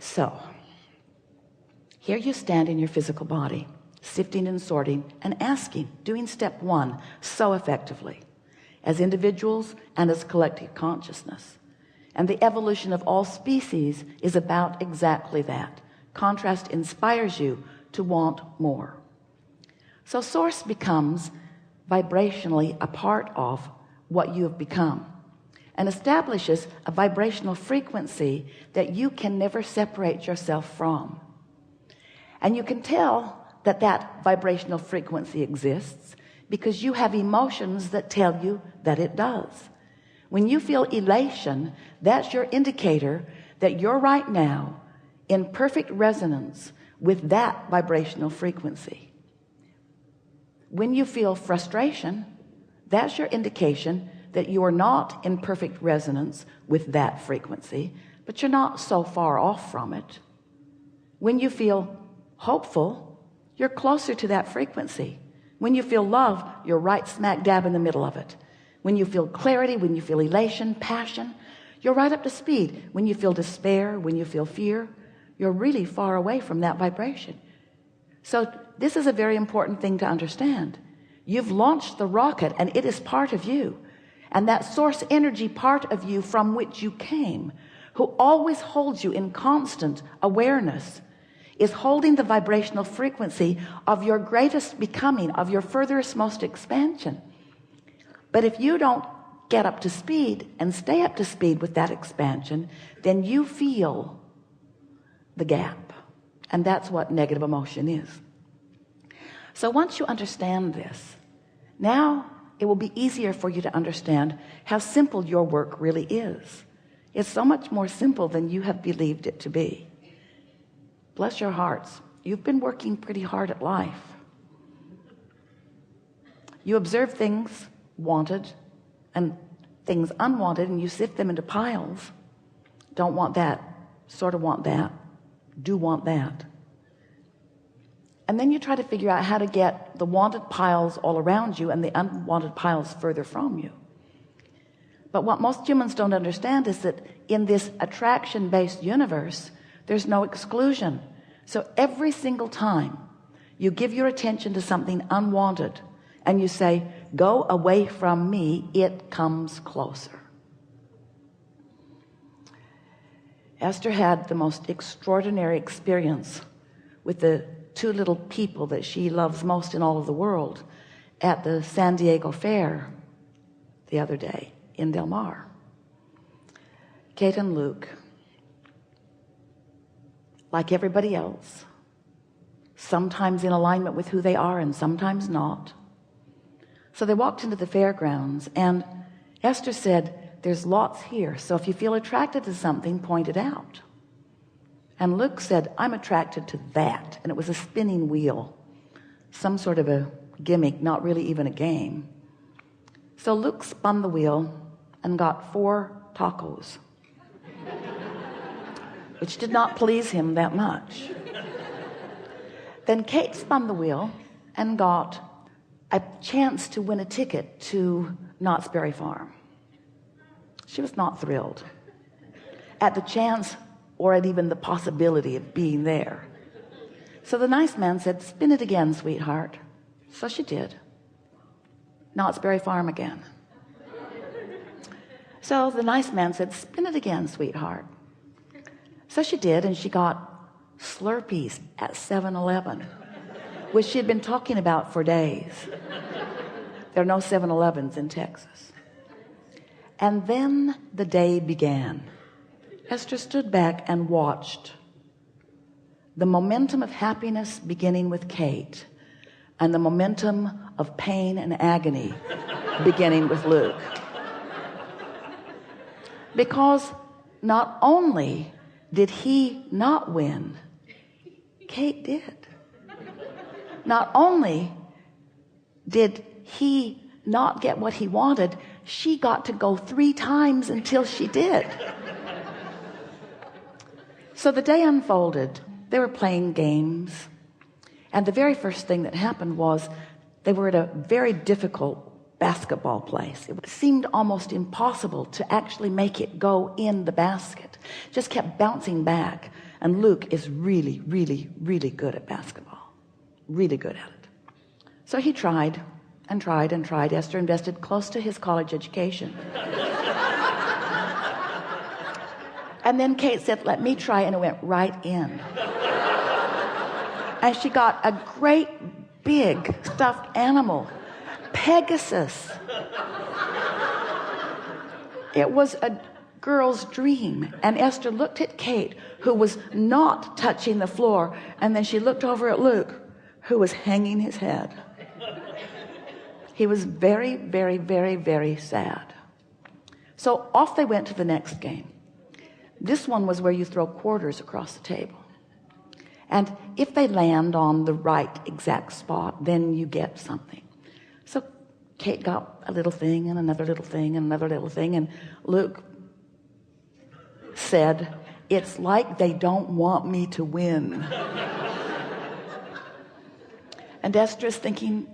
So here you stand in your physical body, sifting and sorting and asking, doing step one so effectively as individuals and as collective consciousness. And the evolution of all species is about exactly that. Contrast inspires you to want more. So source becomes vibrationally a part of what you have become and establishes a vibrational frequency that you can never separate yourself from. And you can tell that that vibrational frequency exists because you have emotions that tell you that it does. When you feel elation, that's your indicator that you're right now in perfect resonance with that vibrational frequency. When you feel frustration, that's your indication that you are not in perfect resonance with that frequency, but you're not so far off from it. When you feel hopeful, you're closer to that frequency. When you feel love, you're right smack dab in the middle of it. When you feel clarity, when you feel elation, passion, you're right up to speed. When you feel despair, when you feel fear, you're really far away from that vibration. So this is a very important thing to understand. You've launched the rocket and it is part of you. And that source energy part of you from which you came, who always holds you in constant awareness, is holding the vibrational frequency of your greatest becoming, of your furthest most expansion. But if you don't get up to speed and stay up to speed with that expansion, then you feel the gap. And that's what negative emotion is. So once you understand this, now it will be easier for you to understand how simple your work really is. It's so much more simple than you have believed it to be. Bless your hearts. You've been working pretty hard at life. You observe things wanted and things unwanted, and you sift them into piles. Don't want that, sort of want that, do want that. And then you try to figure out how to get the wanted piles all around you and the unwanted piles further from you. But what most humans don't understand is that in this attraction-based universe, there's no exclusion. So every single time you give your attention to something unwanted and you say, go away from me, it comes closer. Esther had the most extraordinary experience with the two little people that she loves most in all of the world at the San Diego Fair the other day in Del Mar. Kate and Luke, like everybody else, sometimes in alignment with who they are and sometimes not. So they walked into the fairgrounds and Esther said, there's lots here, so if you feel attracted to something, point it out. And Luke said, I'm attracted to that. And it was a spinning wheel, some sort of a gimmick, not really even a game. So Luke spun the wheel and got 4 tacos, which did not please him that much. Then Kate spun the wheel and got a chance to win a ticket to Knott's Berry Farm. She was not thrilled at the chance or at even the possibility of being there. So the nice man said, spin it again, sweetheart. So she did. Knott's Berry Farm again. So the nice man said, spin it again, sweetheart. So she did, and she got Slurpees at 7-Eleven, which she had been talking about for days. There are no 7-Elevens in Texas. And then the day began. Esther stood back and watched the momentum of happiness beginning with Kate and the momentum of pain and agony beginning with Luke. Because not only did he not win, Kate did. Not only did he not get what he wanted, she got to go 3 times until she did. So the day unfolded. They were playing games, and the very first thing that happened was they were at a very difficult basketball place. It seemed almost impossible to actually make it go in the basket. Just kept bouncing back And Luke is really, really, really good at basketball. Really good at it. So he tried and tried and tried. Esther invested close to his college education. And then Kate said, let me try, and it went right in. And she got a great big stuffed animal, Pegasus. It was a girl's dream. And Esther looked at Kate, who was not touching the floor, and then she looked over at Luke, who was hanging his head. He was very, very, very, very sad. So off they went to the next game. This one was where you throw quarters across the table. And if they land on the right exact spot, then you get something. So Kate got a little thing and another little thing and another little thing. And Luke said, it's like they don't want me to win. And Esther's thinking,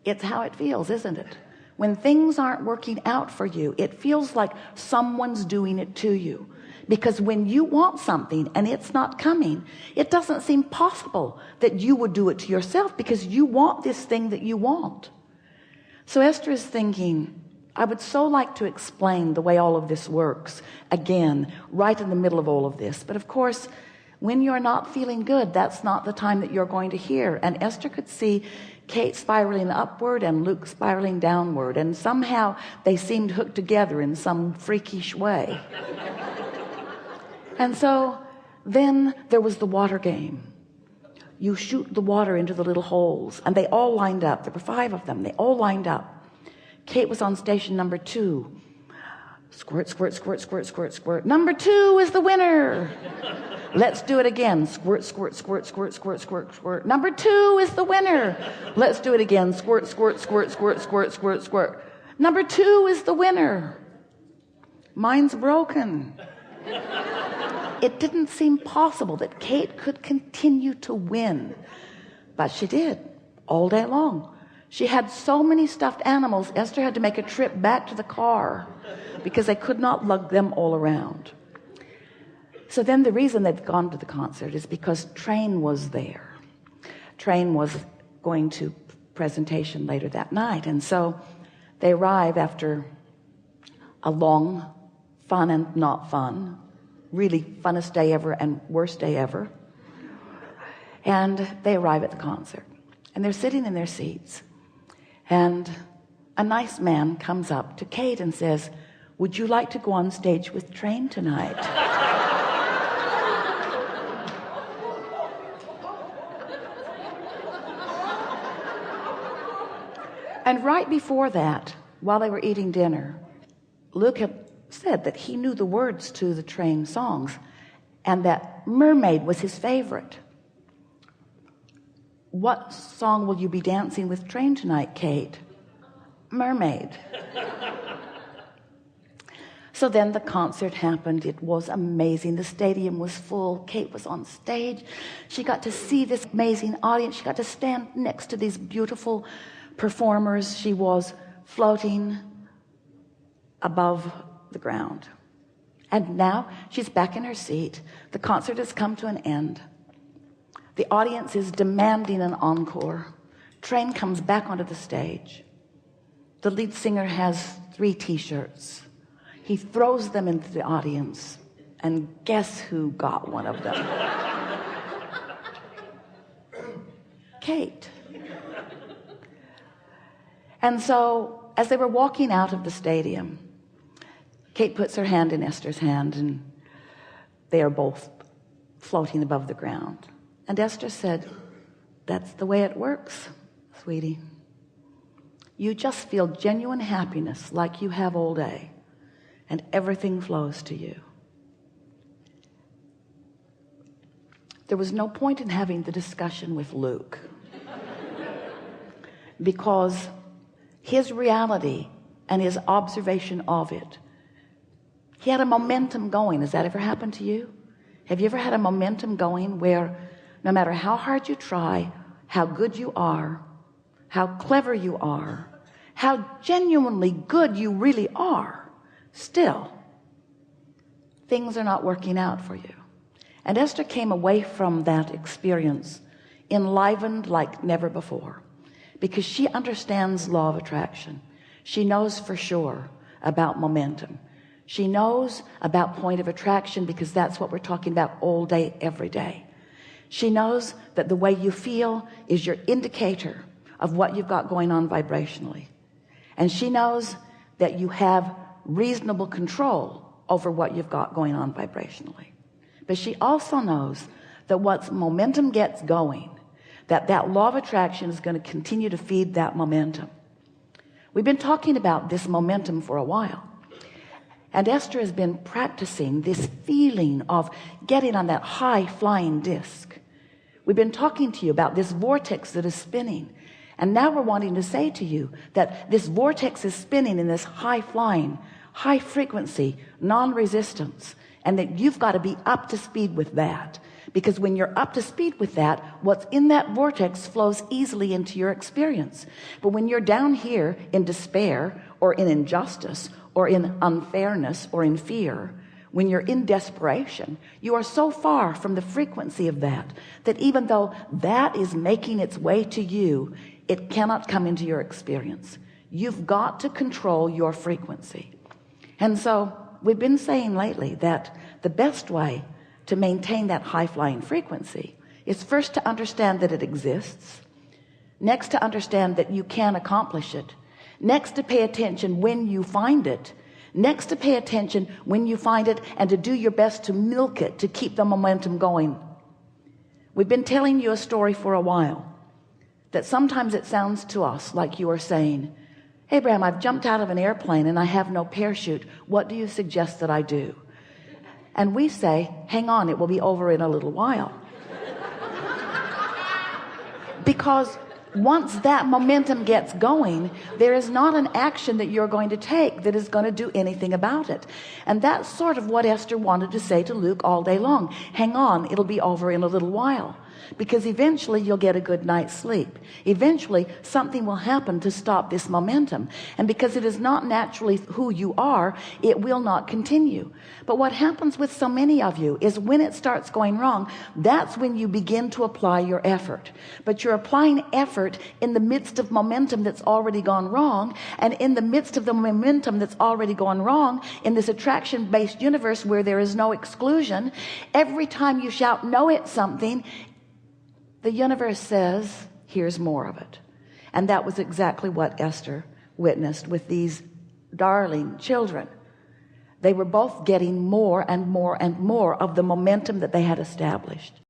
it's how it feels, isn't it? When things aren't working out for you, it feels like someone's doing it to you. Because when you want something and it's not coming, it doesn't seem possible that you would do it to yourself, because you want this thing that you want. So Esther is thinking, I would so like to explain the way all of this works again, right in the middle of all of this. But of course, when you're not feeling good, that's not the time that you're going to hear. And Esther could see Kate spiraling upward and Luke spiraling downward. And somehow they seemed hooked together in some freakish way. And so then there was the water game. You shoot the water into the little holes, and they all lined up. There were 5 of them. They all lined up. Kate was on station number 2. Squirt, squirt, squirt, squirt, squirt, squirt. Number 2 is the winner. Let's do it again. Squirt, squirt, squirt, squirt, squirt, squirt, squirt. Number 2 is the winner. Let's do it again. Squirt, squirt, squirt, squirt, squirt, squirt, squirt. Number 2 is the winner. Mine's broken. It didn't seem possible that Kate could continue to win, but she did all day long. She had so many stuffed animals, Esther had to make a trip back to the car because they could not lug them all around. So then the reason they'd gone to the concert is because Train was there. Train was going to presentation later that night, and so they arrive after a long, fun and not fun, really funnest day ever and worst day ever. And they arrive at the concert, and they're sitting in their seats, and a nice man comes up to Kate and says, would you like to go on stage with Train tonight? And right before that, while they were eating dinner, Luke had said that he knew the words to the Train songs and that Mermaid was his favorite. What song will you be dancing with Train tonight, Kate? Mermaid. So then the concert happened. It was amazing. The stadium was full. Kate was on stage. She got to see this amazing audience. She got to stand next to these beautiful performers. She was floating above the ground. And now she's back in her seat. The concert has come to an end. The audience is demanding an encore. Train comes back onto the stage. The lead singer has 3 t-shirts. He throws them into the audience, and guess who got one of them? Kate. And so as they were walking out of the stadium, Kate puts her hand in Esther's hand, and they are both floating above the ground. And Esther said, that's the way it works, sweetie. You just feel genuine happiness like you have all day, and everything flows to you. There was no point in having the discussion with Luke, because his reality and his observation of it, he had a momentum going. Has that ever happened to you? Have you ever had a momentum going where no matter how hard you try, how good you are, how clever you are, how genuinely good you really are, still things are not working out for you? And Esther came away from that experience enlivened like never before, because she understands law of attraction. She knows for sure about momentum. She knows about point of attraction, because that's what we're talking about all day, every day. She knows that the way you feel is your indicator of what you've got going on vibrationally. And she knows that you have reasonable control over what you've got going on vibrationally. But she also knows that once momentum gets going, that law of attraction is going to continue to feed that momentum. We've been talking about this momentum for a while, and Esther has been practicing this feeling of getting on that high flying disc. We've been talking to you about this vortex that is spinning, and now we're wanting to say to you that this vortex is spinning in this high flying, high frequency non-resistance, and that you've got to be up to speed with that. Because when you're up to speed with that, what's in that vortex flows easily into your experience. But when you're down here in despair, or in injustice, or in unfairness, or in fear, when you're in desperation, you are so far from the frequency of that even though that is making its way to you, it cannot come into your experience. You've got to control your frequency. And so we've been saying lately that the best way to maintain that high-flying frequency is first to understand that it exists, next to understand that you can accomplish it, next to pay attention when you find it, next to pay attention when you find it and to do your best to milk it, to keep the momentum going. We've been telling you a story for a while that sometimes it sounds to us like you are saying, "Hey, Bram, I've jumped out of an airplane and I have no parachute. What do you suggest that I do?" And we say, "Hang on, it will be over in a little while." Because once that momentum gets going, there is not an action that you're going to take that is going to do anything about it. And that's sort of what Esther wanted to say to Luke all day long. Hang on, it'll be over in a little while. Because eventually you'll get a good night's sleep. Eventually something will happen to stop this momentum. And because it is not naturally who you are, it will not continue. But what happens with so many of you is when it starts going wrong, that's when you begin to apply your effort. But you're applying effort in the midst of momentum that's already gone wrong. And in the midst of the momentum that's already gone wrong, in this attraction-based universe where there is no exclusion, every time you shout no at something, the universe says, here's more of it. And that was exactly what Esther witnessed with these darling children. They were both getting more and more and more of the momentum that they had established.